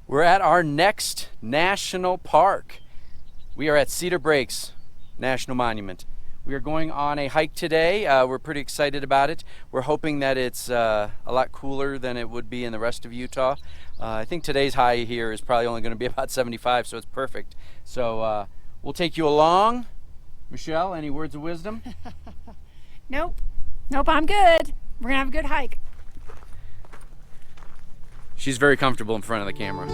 We're at our next national park. We are at Cedar Breaks National Monument. We are going on a hike today. We're pretty excited about it. We're hoping that it's a lot cooler than it would be in the rest of Utah. I think today's high here is probably only going to be about 75, so it's perfect. So we'll take you along. Michelle, any words of wisdom? Nope, I'm good. We're gonna have a good hike. She's very comfortable in front of the camera.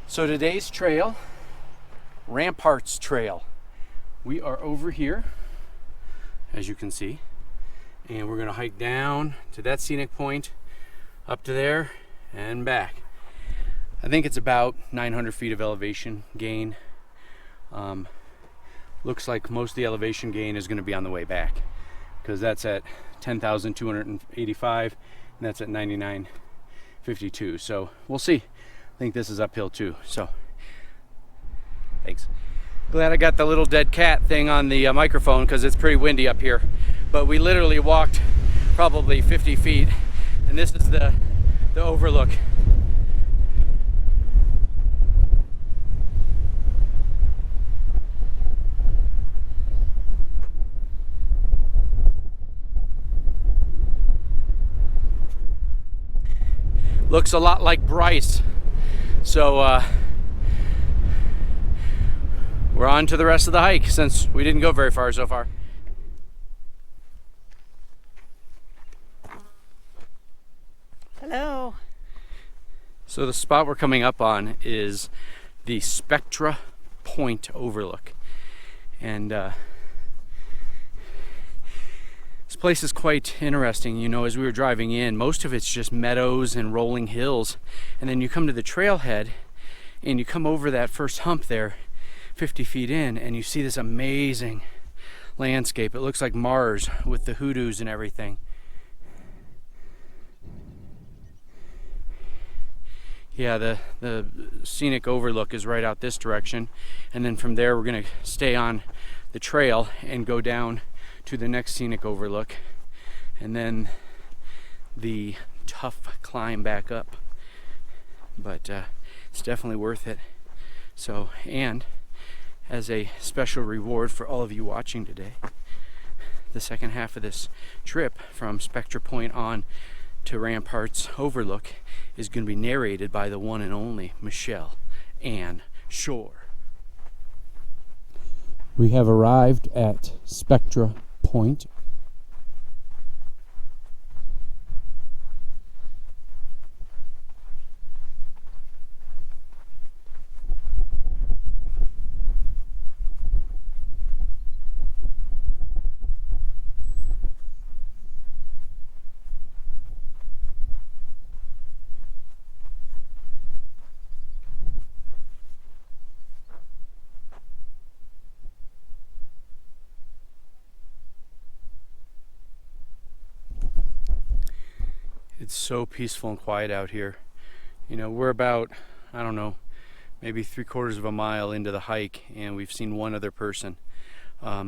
So today's trail, Ramparts Trail. We are over here, as you can see, and we're gonna hike down to that scenic point, up to there, and back. I think it's about 900 feet of elevation gain. Looks like most of the elevation gain is going to be on the way back, because that's at 10,285 and that's at 9952. So we'll see. I think this is uphill too. So thanks. Glad I got the little dead cat thing on the microphone, because it's pretty windy up here. But we literally walked probably 50 feet, and this is the overlook. Looks a lot like Bryce. So we're on to the rest of the hike, since we didn't go very far so far. Hello. So the spot we're coming up on is the Spectra Point Overlook. And this place is quite interesting. You know, as we were driving in, most of it's just meadows and rolling hills. And then you come to the trailhead and you come over that first hump there, 50 feet in, and you see this amazing landscape. It looks like Mars with the hoodoos and everything. Yeah, the scenic overlook is right out this direction, and then from there we're gonna stay on the trail and go down to the next scenic overlook, and then the tough climb back up. But it's definitely worth it. So, and as a special reward for all of you watching today, the second half of this trip from Spectra Point on to Ramparts Overlook is going to be narrated by the one and only Michelle Ann Shore. We have arrived at Spectra Point. It's so peaceful and quiet out here. You know, we're about, I don't know, maybe 3/4 of a mile into the hike, and we've seen one other person.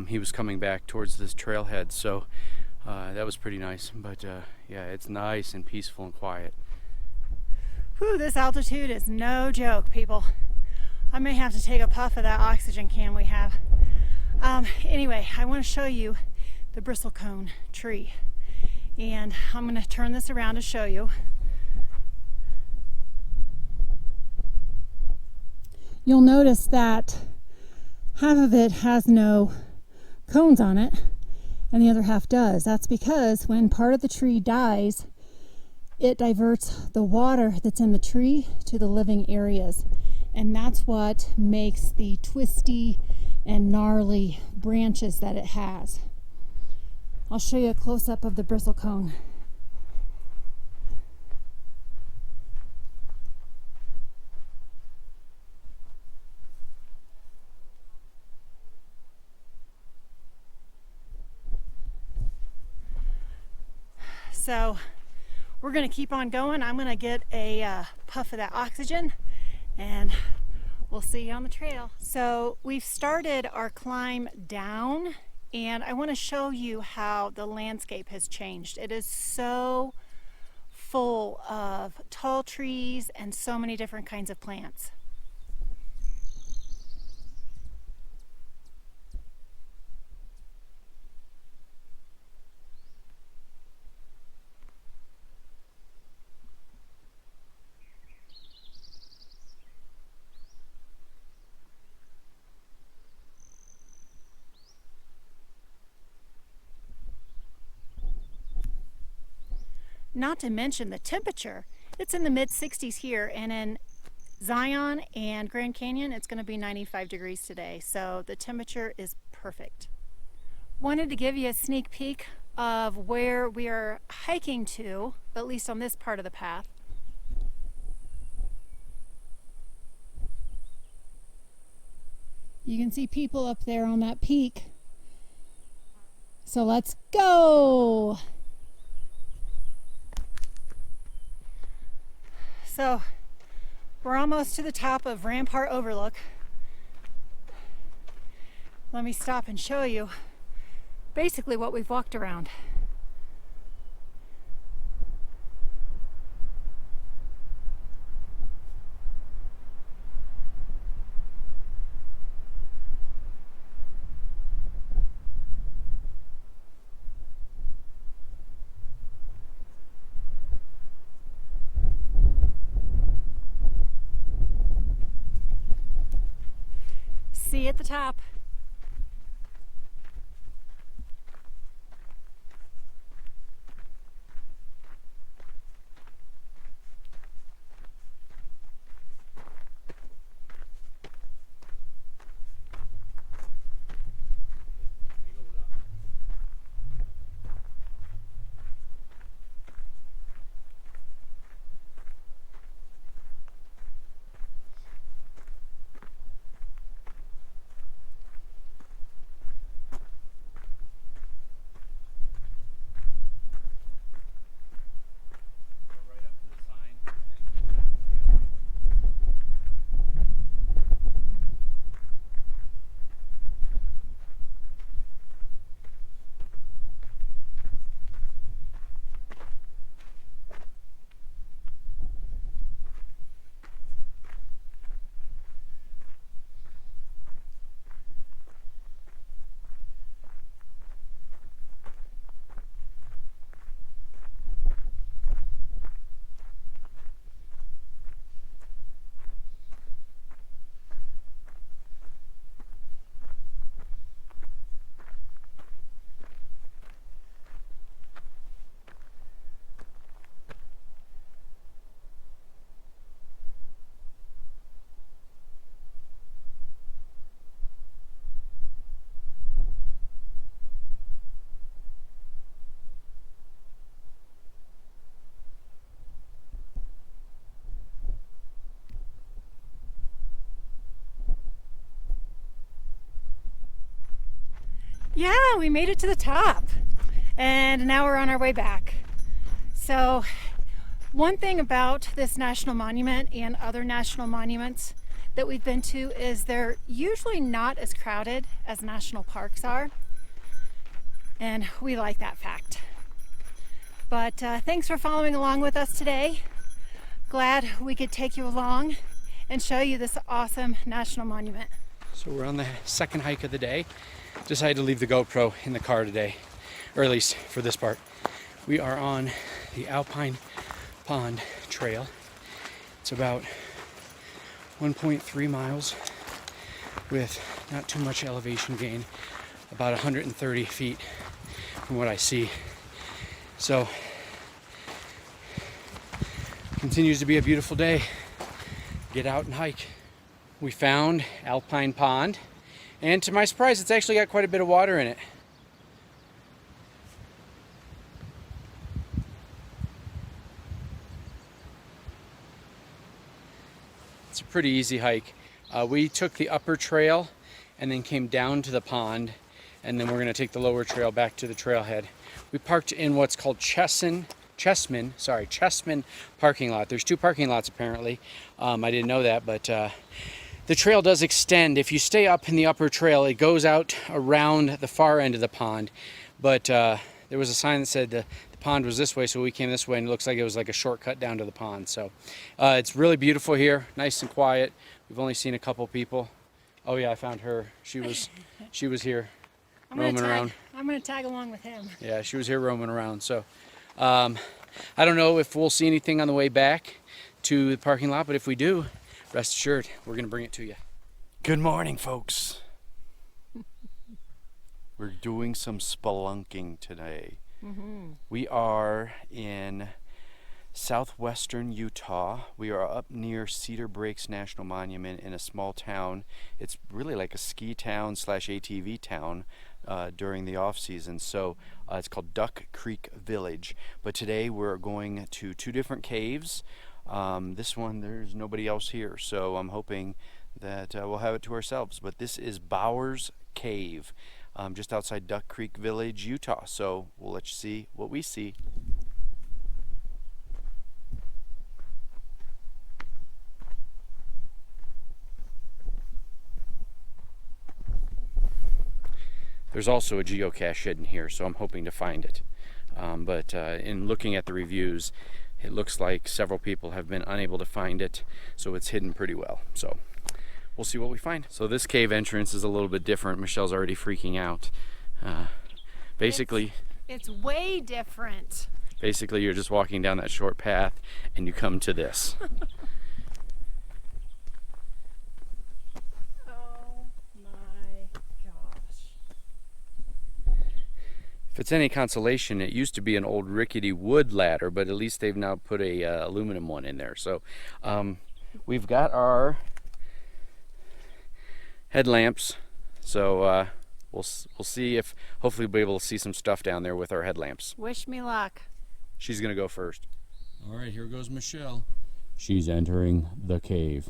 He was coming back towards this trailhead, so that was pretty nice. But yeah, it's nice and peaceful and quiet. Whew, this altitude is no joke, people. I may have to take a puff of that oxygen can we have. Anyway, I want to show you the bristlecone tree. And I'm going to turn this around to show you. You'll notice that half of it has no cones on it and the other half does. That's because when part of the tree dies, it diverts the water that's in the tree to the living areas. And that's what makes the twisty and gnarly branches that it has. I'll show you a close-up of the bristlecone. So we're going to keep on going. I'm going to get a puff of that oxygen, And we'll see you on the trail. So we've started our climb down, and I want to show you how the landscape has changed. It is so full of tall trees and so many different kinds of plants. Not to mention the temperature. It's in the mid-60s here, and in Zion and Grand Canyon it's going to be 95 degrees today, so the temperature is perfect. Wanted to give you a sneak peek of where we are hiking to, at least on this part of the path. You can see people up there on that peak, so let's go! So we're almost to the top of Rampart Overlook. Let me stop and show you basically what we've walked around. See you at the top. Yeah, we made it to the top, and now we're on our way back. So one thing about this national monument and other national monuments that we've been to is they're usually not as crowded as national parks are, and we like that fact. But thanks for following along with us today. Glad we could take you along and show you this awesome national monument. So we're on the second hike of the day. Decided to leave the GoPro in the car today, or at least for this part. We are on the Alpine Pond Trail. It's about 1.3 miles with not too much elevation gain, about 130 feet from what I see. So, continues to be a beautiful day. Get out and hike. We found Alpine Pond, and to my surprise, it's actually got quite a bit of water in it. It's a pretty easy hike. We took the upper trail and then came down to the pond, and then we're going to take the lower trail back to the trailhead. We parked in what's called Chesson Chessman parking lot. There's 2 parking lots apparently. I didn't know that, but the trail does extend. If you stay up in the upper trail, it goes out around the far end of the pond. But there was a sign that said the pond was this way, so we came this way, and it looks like it was like a shortcut down to the pond. So it's really beautiful here, nice and quiet. We've only seen a couple people. Oh yeah, I found her. She was here roaming around. I'm gonna tag along with him. Yeah, she was here roaming around. So I don't know if we'll see anything on the way back to the parking lot, but if we do, rest assured, we're gonna bring it to you. Good morning, folks. We're doing some spelunking today. We are in southwestern Utah. We are up near Cedar Breaks National Monument in a small town. It's really like a ski town / ATV town during the off season. So it's called Duck Creek Village. But today we're going to 2 different caves. This one, there's nobody else here, so I'm hoping that we'll have it to ourselves. But this is Bowers Cave, just outside Duck Creek Village, Utah. So we'll let you see what we see. There's also a geocache hidden here, so I'm hoping to find it. But in looking at the reviews, it looks like several people have been unable to find it, so it's hidden pretty well. So we'll see what we find. So this cave entrance is a little bit different. Michelle's already freaking out. Basically, it's way different. Basically, you're just walking down that short path and you come to this. Oh my gosh. If it's any consolation, it used to be an old rickety wood ladder, but at least they've now put a aluminum one in there. So we've got our headlamps. So we'll see if hopefully we'll be able to see some stuff down there with our headlamps. Wish me luck. She's gonna go first. All right, here goes Michelle. She's entering the cave.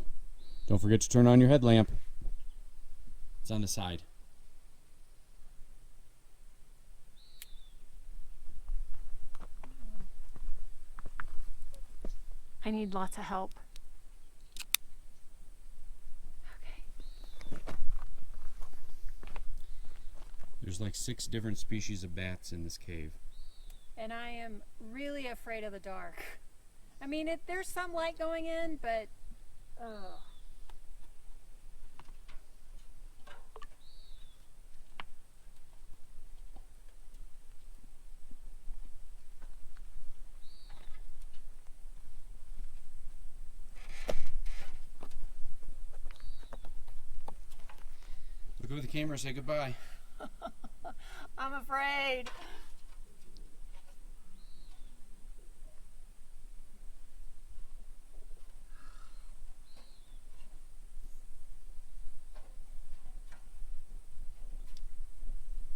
Don't forget to turn on your headlamp. It's on the side. I need lots of help. Okay. There's like 6 different species of bats in this cave. And I am really afraid of the dark. I mean, there's some light going in, but Look over the camera, say goodbye. I'm afraid.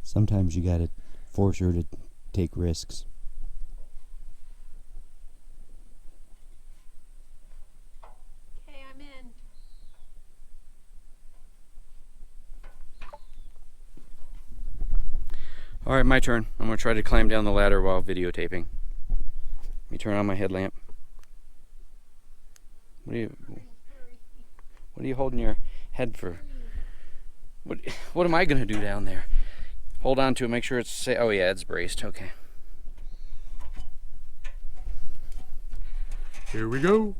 Sometimes you gotta force her to take risks. Okay, I'm in. All right, my turn. I'm gonna try to climb down the ladder while videotaping. Let me turn on my headlamp. What are you holding your head for? What am I gonna do down there? Hold on to it, make sure it's safe. Oh yeah, it's braced, okay. Here we go.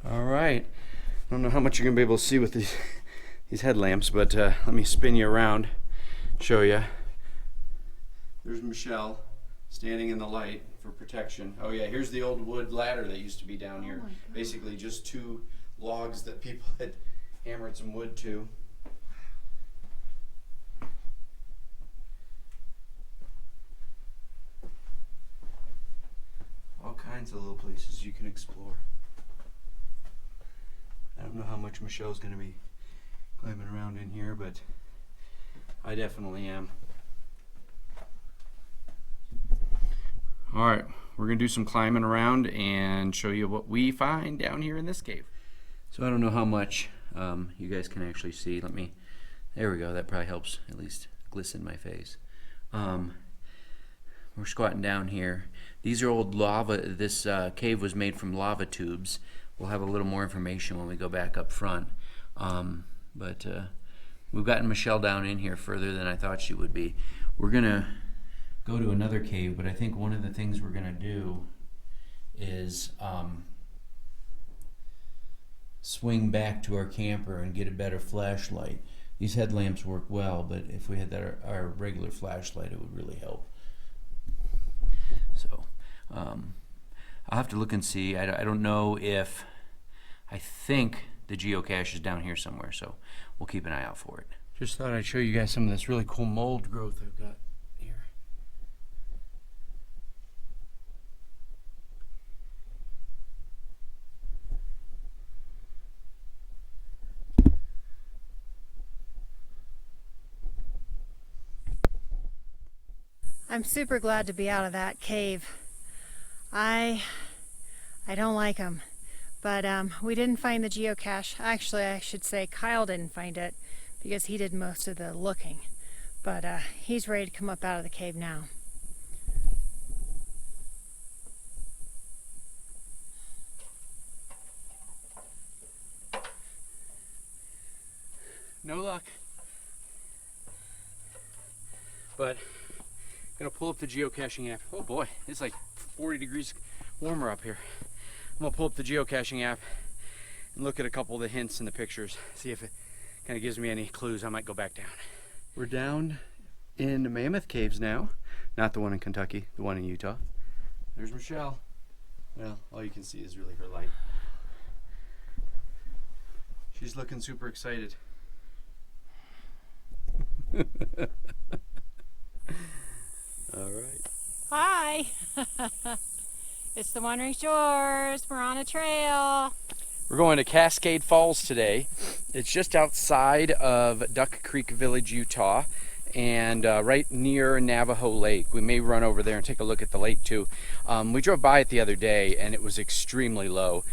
All right, I don't know how much you're gonna be able to see with these headlamps, but let me spin you around, show you. There's Michelle standing in the light for protection. Oh yeah, here's the old wood ladder that used to be down here. Basically just 2 logs that people had hammered some wood to. All kinds of little places you can explore. I don't know how much Michelle's gonna be climbing around in here, but I definitely am. All right, we're gonna do some climbing around and show you what we find down here in this cave. So I don't know how much you guys can actually see. There we go, that probably helps at least glisten my face. We're squatting down here. These are old lava. This cave was made from lava tubes. We'll have a little more information when we go back up front. But we've gotten Michelle down in here further than I thought she would be. We're gonna go to another cave, but I think one of the things we're gonna do is swing back to our camper and get a better flashlight. These headlamps work well, but if we had our regular flashlight, it would really help. So I'll have to look and see. I don't know if, I think the geocache is down here somewhere, so we'll keep an eye out for it. Just thought I'd show you guys some of this really cool mold growth I've got here. I'm super glad to be out of that cave. I don't like them, but we didn't find the geocache. Actually, I should say Kyle didn't find it because he did most of the looking, but he's ready to come up out of the cave now. No luck. But gonna pull up the geocaching app. Oh boy, it's like 40 degrees warmer up here. I'm gonna pull up the geocaching app and look at a couple of the hints in the pictures, see if it kind of gives me any clues. I might go back down. We're down in Mammoth Caves now. Not the one in Kentucky, the one in Utah. There's Michelle. Well, all you can see is really her light. She's looking super excited. All right. Hi! It's the Wandering Shores. We're on a trail. We're going to Cascade Falls today. It's just outside of Duck Creek Village, Utah, and right near Navajo Lake. We may run over there and take a look at the lake too. We drove by it the other day and it was extremely low.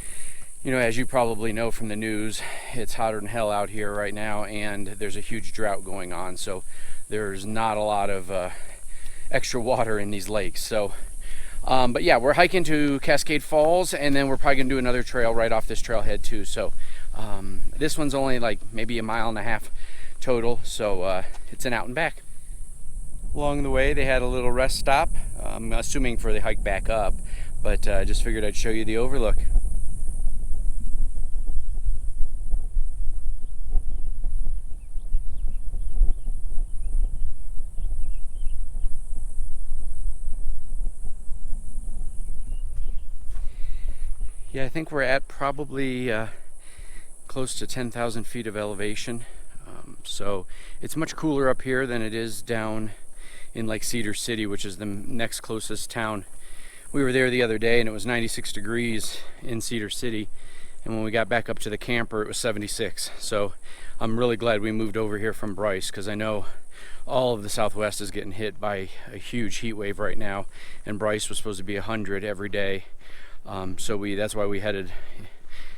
You know, as you probably know from the news, it's hotter than hell out here right now, and there's a huge drought going on, so there's not a lot of extra water in these lakes. So but yeah, we're hiking to Cascade Falls, and then we're probably gonna do another trail right off this trailhead too. So this one's only like maybe 1.5 miles total, so it's an out and back. Along the way they had a little rest stop, I'm assuming for the hike back up, but I just figured I'd show you the overlook. Yeah, I think we're at probably close to 10,000 feet of elevation. So it's much cooler up here than it is down in like Cedar City, which is the next closest town. We were there the other day and it was 96 degrees in Cedar City. And when we got back up to the camper, it was 76. So I'm really glad we moved over here from Bryce, because I know all of the Southwest is getting hit by a huge heat wave right now. And Bryce was supposed to be 100 every day. So that's why we headed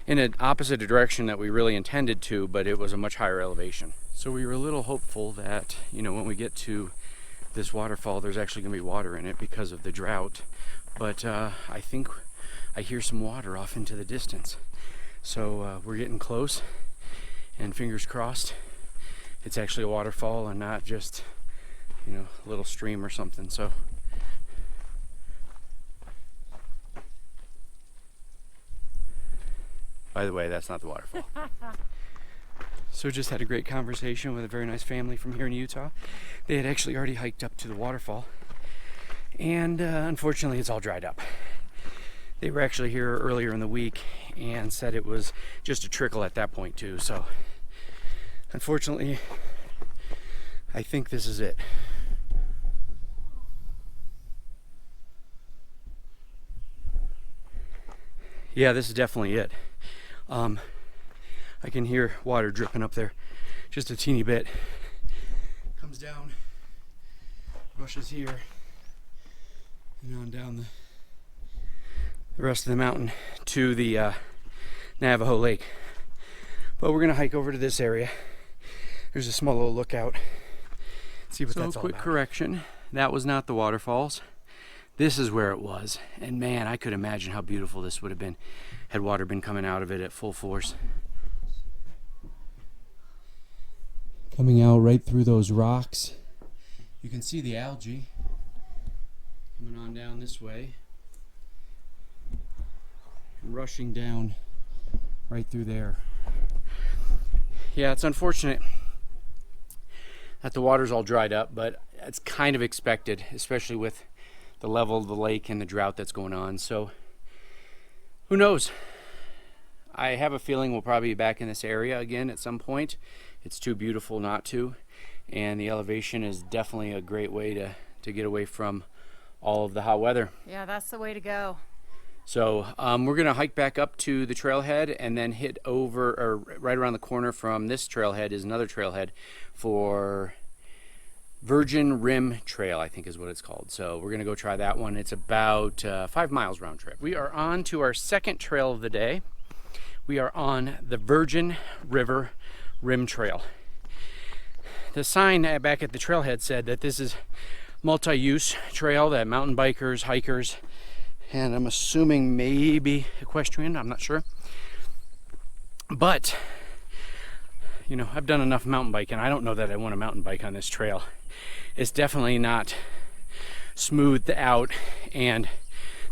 in an opposite direction that we really intended to, but it was a much higher elevation. So we were a little hopeful that, you know, when we get to this waterfall, there's actually gonna be water in it because of the drought. But I think I hear some water off into the distance. So we're getting close, and fingers crossed, it's actually a waterfall and not just, you know, a little stream or something. So by the way, that's not the waterfall. So just had a great conversation with a very nice family from here in Utah. They had actually already hiked up to the waterfall, and unfortunately it's all dried up. They were actually here earlier in the week and said it was just a trickle at that point too. So unfortunately, I think this is it. Yeah, this is definitely it. I can hear water dripping up there just a teeny bit. Comes down, rushes here, and on down the rest of the mountain to the Navajo Lake. But we're gonna hike over to this area. There's a small little lookout. See what that's all about. Quick correction, that was not the waterfalls. This is where it was. And man, I could imagine how beautiful this would have been had water been coming out of it at full force. Coming out right through those rocks. You can see the algae coming on down this way. And rushing down right through there. Yeah, it's unfortunate that the water's all dried up, but it's kind of expected, especially with the level of the lake and the drought that's going on. So who knows? I have a feeling we'll probably be back in this area again at some point. It's too beautiful not to, and the elevation is definitely a great way to get away from all of the hot weather. Yeah, that's the way to go. So we're gonna hike back up to the trailhead and then hit over, or right around the corner from this trailhead is another trailhead for Virgin Rim Trail, I think is what it's called. So we're gonna go try that one. It's about 5 miles round trip. We are on to our second trail of the day. We are on the Virgin River Rim Trail. The sign back at the trailhead said that this is multi-use trail that mountain bikers, hikers, and I'm assuming maybe equestrian, I'm not sure. But, you know, I've done enough mountain biking. I don't know that I want a mountain bike on this trail. It's definitely not smoothed out and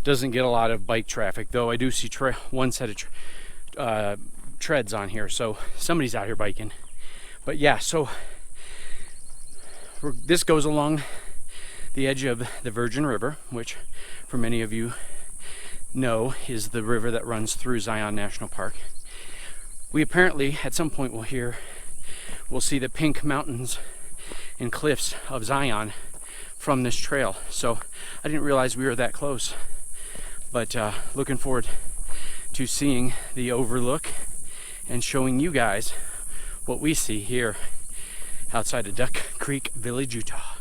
doesn't get a lot of bike traffic, though I do see one set of treads on here, so somebody's out here biking. But yeah, so this goes along the edge of the Virgin River, which for many of you know is the river that runs through Zion National Park. We apparently at some point we'll see the pink mountains and cliffs of Zion from this trail. So I didn't realize we were that close, but looking forward to seeing the Overlook and showing you guys what we see here outside of Duck Creek Village, Utah.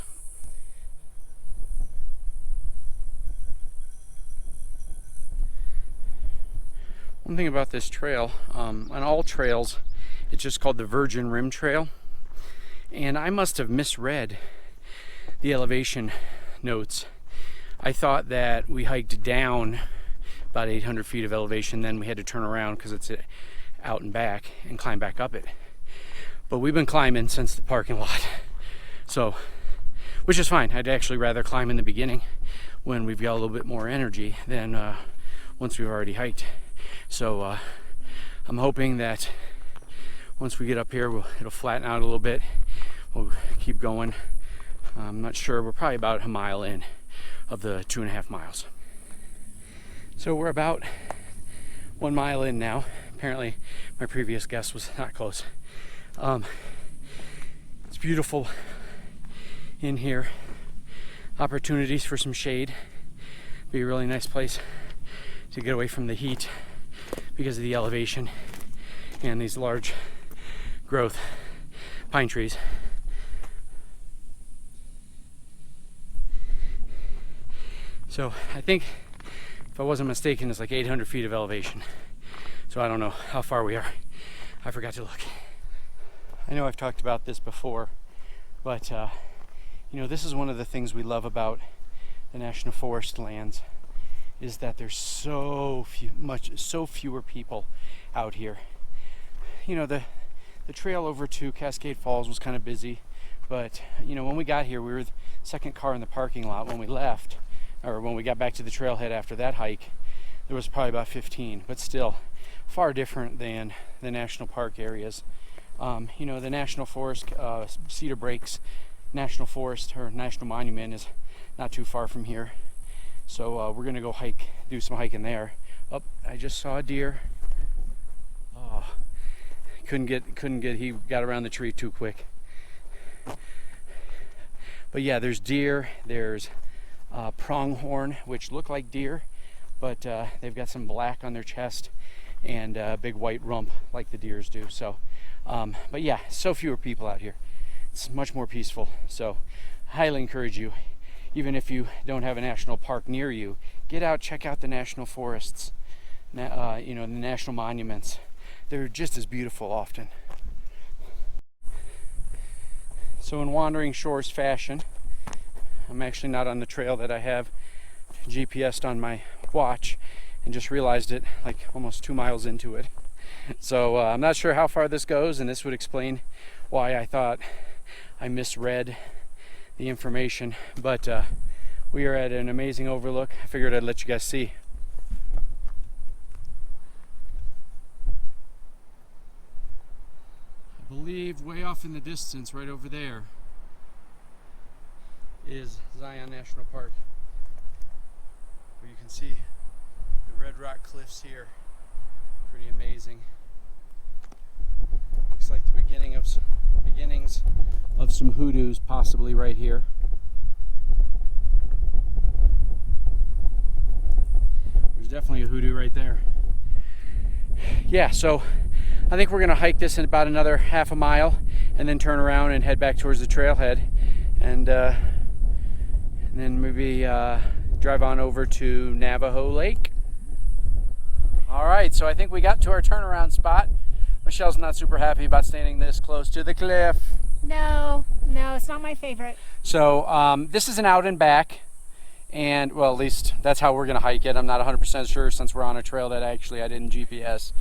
One thing about this trail, on all trails, it's just called the Virgin Rim Trail. And I must have misread the elevation notes. I thought that we hiked down about 800 feet of elevation, then we had to turn around because it's out and back and climb back up it. But we've been climbing since the parking lot. So, which is fine. I'd actually rather climb in the beginning when we've got a little bit more energy than once we've already hiked. So I'm hoping that once we get up here, it'll flatten out a little bit. We'll keep going. I'm not sure. We're probably about a mile in of the 2.5 miles. So we're about 1 mile in now. Apparently, my previous guess was not close. It's beautiful in here. Opportunities for some shade. Be a really nice place to get away from the heat because of the elevation and these large growth pine trees. So I think, if I wasn't mistaken, it's like 800 feet of elevation. So I don't know how far we are. I forgot to look. I know I've talked about this before, but you know, this is one of the things we love about the National Forest lands, is that there's so fewer people out here. You know, the trail over to Cascade Falls was kind of busy, but you know, when we got here, we were the second car in the parking lot. When we left, or when we got back to the trailhead after that hike, there was probably about 15, but still far different than the national park areas. You know, the National Forest, Cedar Breaks National Forest or National Monument is not too far from here. So we're gonna go do some hiking there. Oh, I just saw a deer. Oh, couldn't get, he got around the tree too quick. But yeah, there's deer, there's pronghorn, which look like deer, but they've got some black on their chest and a big white rump like the deers do. So, but yeah, so fewer people out here. It's much more peaceful. So, I highly encourage you, even if you don't have a national park near you, get out, check out the national forests, you know, the national monuments. They're just as beautiful often. So in Wandering Shores fashion, I'm actually not on the trail that I have GPSed on my watch, and just realized it like almost 2 miles into it. So I'm not sure how far this goes, and this would explain why I thought I misread the information, but we are at an amazing overlook. I figured I'd let you guys see. I believe way off in the distance, right over there, is Zion National Park, where you can see the red rock cliffs here. Pretty amazing. Looks like the beginnings of some hoodoos, possibly right here. There's definitely a hoodoo right there. Yeah, so I think we're gonna hike this in about another half a mile and then turn around and head back towards the trailhead, and then maybe drive on over to Navajo Lake. All right, so I think we got to our turnaround spot. Michelle's not super happy about standing this close to the cliff. No, it's not my favorite. So this is an out and back, and well, at least that's how we're gonna hike it. I'm not 100% sure, since we're on a trail that actually I didn't GPS.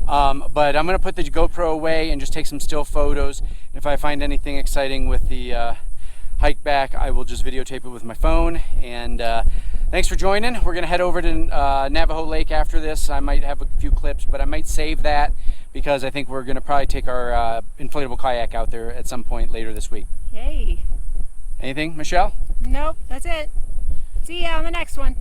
But I'm gonna put the GoPro away and just take some still photos. If I find anything exciting with the hike back, I will just videotape it with my phone. And thanks for joining. We're gonna head over to Navajo Lake after this. I might have a few clips, but I might save that because I think we're gonna probably take our inflatable kayak out there at some point later this week. Yay. Anything, Michelle? Nope, that's it. See ya on the next one.